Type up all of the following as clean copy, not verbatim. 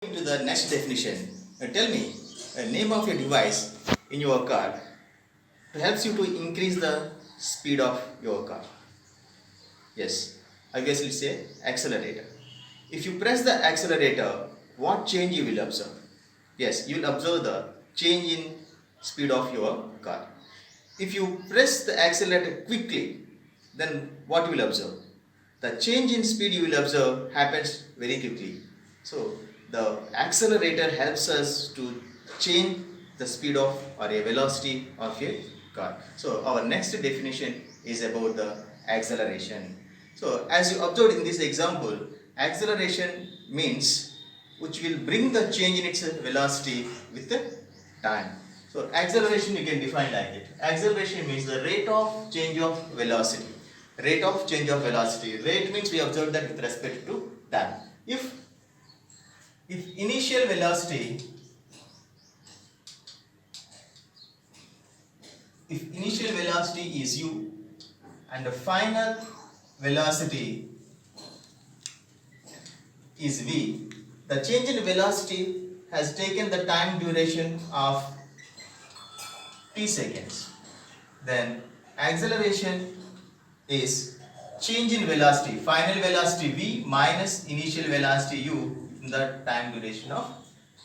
To the next definition, tell me a name of your device in your car to helps you to increase the speed of your car. Yes, obviously say accelerator. If you press the accelerator, what change you will observe? Yes, you will observe the change in speed of your car. If you press the accelerator quickly, then what you will observe? The change in speed you will observe happens very quickly. So the accelerator helps us to change the speed of or a velocity of a car. So our next definition is about the acceleration. So as you observed in this example, acceleration means which will bring the change in its velocity with the time. So acceleration you can define like it. Acceleration means the rate of change of velocity. Rate of change of velocity. Rate means we observe that with respect to time. If initial velocity is u and the final velocity is v, the change in velocity has taken the time duration of t seconds. Then acceleration is change in velocity, final velocity v minus initial velocity u in the time duration of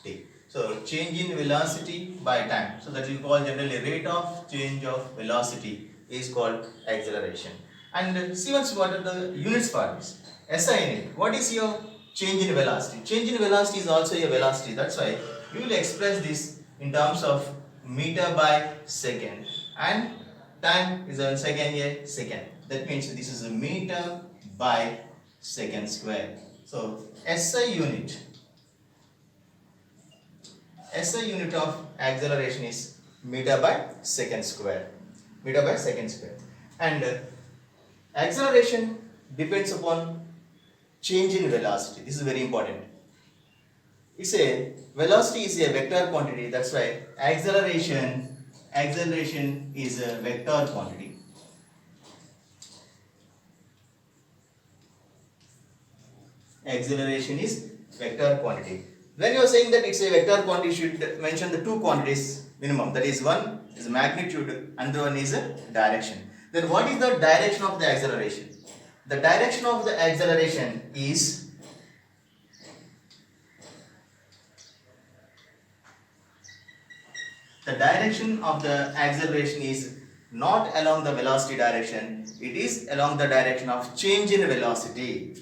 t. So change in velocity by time. So that we call generally rate of change of velocity is called acceleration. And see once what are the units for this. SI unit. What is your change in velocity? Change in velocity is also a velocity. That's why we will express this in terms of meter by second, and time is a second. That means this is a meter by second square. So SI unit of acceleration is meter by second square. Meter by second square. And acceleration depends upon change in velocity. This is very important. It's a velocity is a vector quantity. That's why acceleration is a vector quantity. Acceleration is vector quantity. When you are saying that it's a vector quantity, you should mention the two quantities minimum. That is, one is magnitude and the one is a direction. Then what is the direction of the acceleration? The direction of the acceleration is not along the velocity direction, it is along the direction of change in velocity.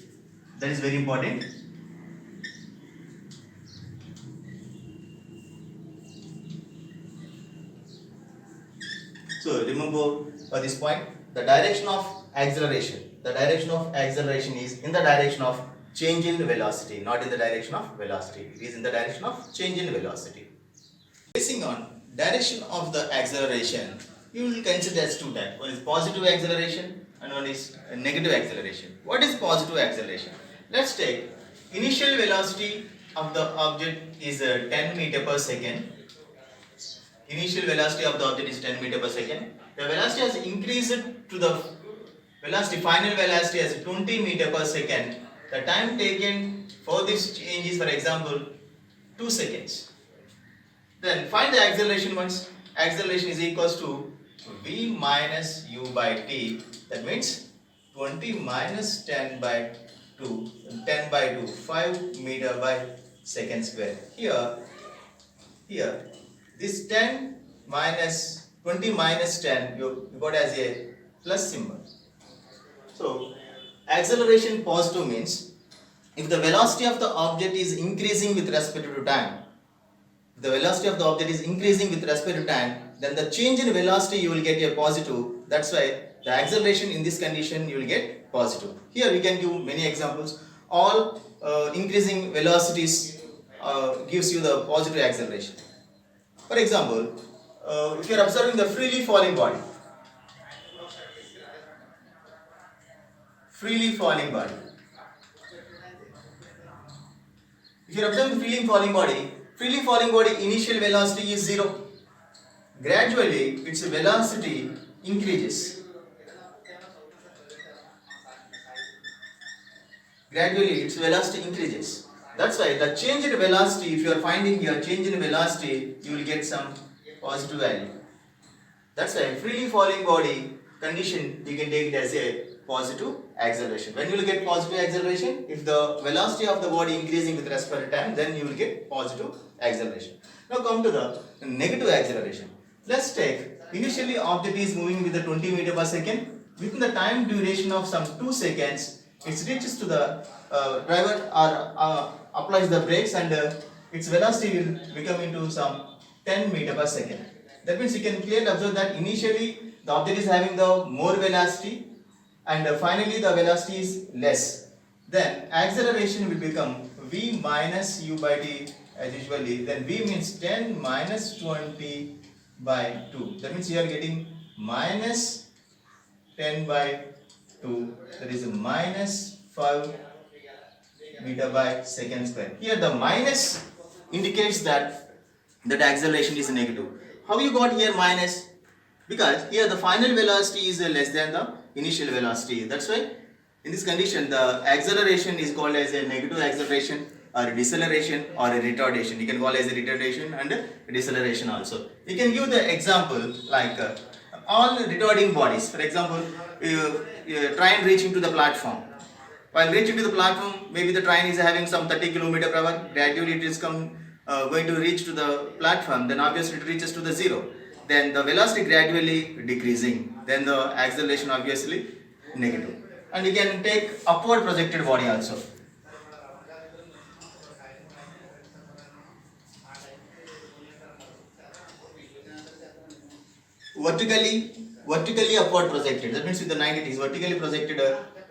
That is very important. So remember for this point, the direction of acceleration is in the direction of change in velocity, not in the direction of velocity. It is in the direction of change in velocity. Basing on direction of the acceleration, you will consider as two types. One is positive acceleration and one is negative acceleration. What is positive acceleration? Let's take initial velocity of the object is 10 meter per second. Initial velocity of the object is 10 meter per second. The velocity has increased to the final velocity as 20 meter per second. The time taken for this change is, for example, 2 seconds. Then find the acceleration once. Acceleration is equals to v minus u by t. That means 20 minus 10 by 2. 10 by 2, 5 meter by second square. Here, this 10 minus 20 minus 10, you got as a plus symbol. So, acceleration positive means if the velocity of the object is increasing with respect to time, then the change in velocity you will get a positive. That's why the acceleration in this condition you will get positive. Here we can give many examples. All increasing velocities gives you the positive acceleration. For example, if you are observing the freely falling body, if you are observing freely falling body initial velocity is 0. Gradually its velocity increases. That's why the change in velocity, if you are finding your change in velocity, you will get some positive value. That's why freely falling body condition, you can take it as a positive acceleration. When you will get positive acceleration, if the velocity of the body increasing with respect to time, then you will get positive acceleration. Now come to the negative acceleration. Let's take initially object is moving with the 20 meter per second. Within the time duration of some 2 seconds, it reaches to the driver or applies the brakes, and its velocity will become into some 10 meter per second. That means you can clearly observe that initially the object is having the more velocity, and finally the velocity is less. Then acceleration will become v minus u by t as usually. Then v means 10 minus 20 by 2. That means you are getting minus 10 by 2. That is minus 5 meter by second square. Here the minus indicates that acceleration is negative. How you got here minus? Because here the final velocity is less than the initial velocity. That's why in this condition the acceleration is called as a negative acceleration or a deceleration or a retardation. You can call as a retardation and a deceleration also. You can give the example like all retarding bodies. For example, train reaching to the platform. While reaching to the platform, maybe the train is having some 30 km per hour. Gradually it is going to reach to the platform. Then obviously it reaches to the zero. Then the velocity gradually decreasing. Then the acceleration obviously negative. And you can take upward projected body also. Vertically upward projected. That means with the 90 degrees vertically projected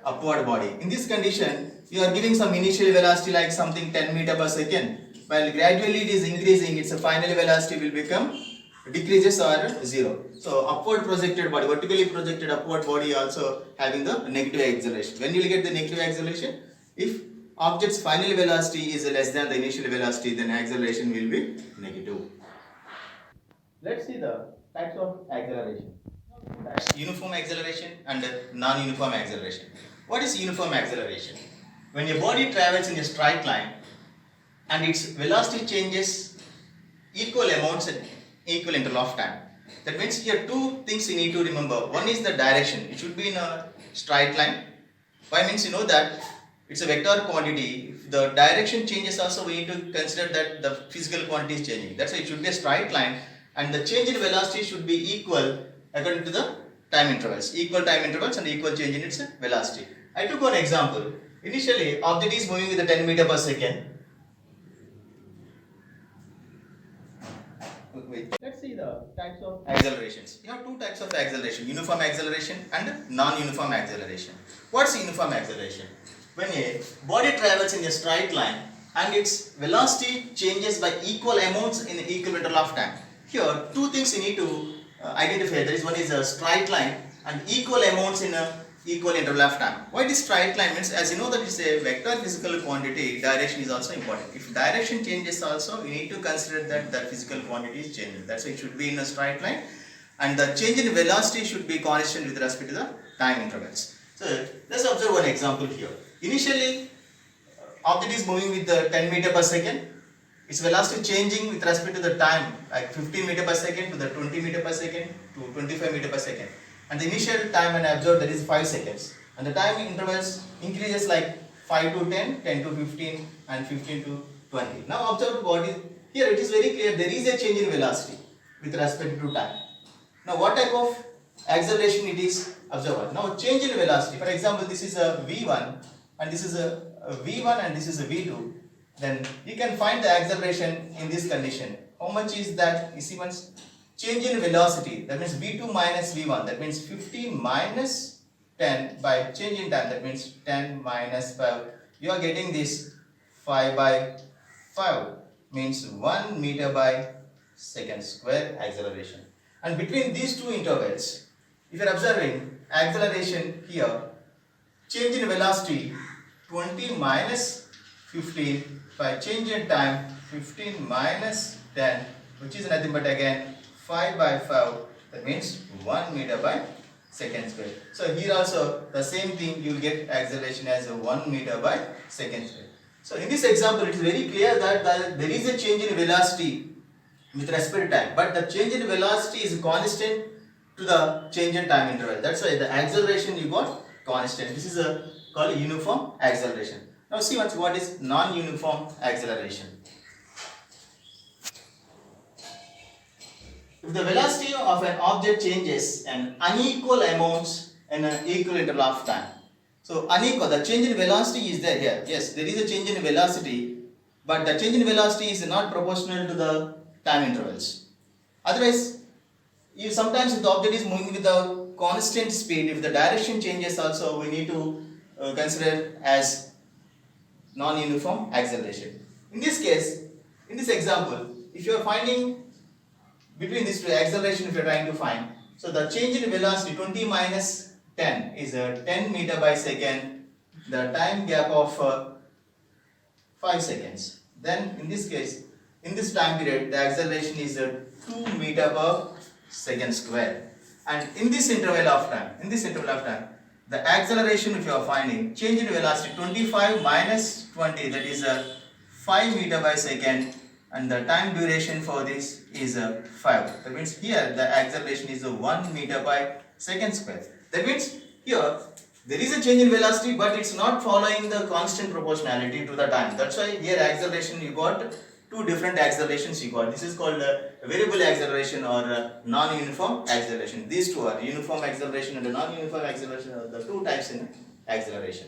upward body. In this condition, you are giving some initial velocity like something 10 meter per second. While gradually it is increasing, its final velocity will become decreases or zero. So upward projected body, vertically projected upward body also having the negative acceleration. When you will get the negative acceleration, if object's final velocity is less than the initial velocity, then acceleration will be negative. Let's see the types of acceleration. That's uniform acceleration and non-uniform acceleration. What is uniform acceleration? When a body travels in a straight line and its velocity changes equal amounts at equal interval of time. That means here two things you need to remember. One is the direction. It should be in a straight line. Why means you know that it's a vector quantity. If the direction changes also, we need to consider that the physical quantity is changing. That's why it should be a straight line, and the change in velocity should be equal according to the time intervals. Equal time intervals and equal change in its velocity. I took one example. Initially, object is moving with a 10 meter per second. Let's see the types of accelerations. You have two types of acceleration, uniform acceleration and non-uniform acceleration. What's uniform acceleration? When a body travels in a straight line and its velocity changes by equal amounts in equal interval of time. Here, two things you need to identify. There is one is a straight line and equal amounts in a equal interval of time. Why this straight line means, as you know that it's a vector physical quantity, direction is also important. If direction changes also, you need to consider that the physical quantity is changing. That's why it should be in a straight line, and the change in velocity should be constant with respect to the time intervals. So let's observe one example here. Initially, object is moving with the 10 meter per second. Its velocity changing with respect to the time, like 15 meter per second to the 20 meter per second to 25 meter per second. And the initial time when I observed, that is 5 seconds. And the time intervals increases like 5 to 10, 10 to 15 and 15 to 20. Now observe what is, here it is very clear there is a change in velocity with respect to time. Now what type of acceleration it is observed? Now change in velocity, for example this is a V1 and this is a V1 and this is a V2. Then you can find the acceleration in this condition. How much is that? You see once change in velocity, that means V2 minus V1, that means 15 minus 10 by change in time, that means 10 minus 5. You are getting this 5 by 5 means 1 meter by second square acceleration. And between these two intervals, if you are observing acceleration here, change in velocity 20 minus 15 by change in time 15 minus 10, which is nothing but again 5 by 5, that means 1 meter by second square. So here also the same thing, you will get acceleration as 1 meter by second square. So in this example, it is very clear that there is a change in velocity with respect to time, but the change in velocity is constant to the change in time interval. That's why the acceleration you got constant. This is called uniform acceleration. Now see what is non-uniform acceleration. If the velocity of an object changes an unequal amounts in an equal interval of time. So unequal, the change in velocity is there here. Yes, there is a change in velocity, but the change in velocity is not proportional to the time intervals. Otherwise, if sometimes if the object is moving with a constant speed, if the direction changes also, we need to consider as non-uniform acceleration. In this case, in this example, if you are finding between these two acceleration, if you are trying to find, so the change in velocity 20 minus 10 is 10 meter by second, the time gap of 5 seconds. Then in this case, in this time period, the acceleration is 2 meter per second square. And in this interval of time, the acceleration if you are finding, change in velocity 25 minus 20, that is 5 meter by second, and the time duration for this is 5. That means here the acceleration is 1 meter by second square. That means here there is a change in velocity, but it's not following the constant proportionality to the time. That's why here acceleration you got two different accelerations you got. This is called variable acceleration or non-uniform acceleration. These two are uniform acceleration and non-uniform acceleration are the two types in acceleration.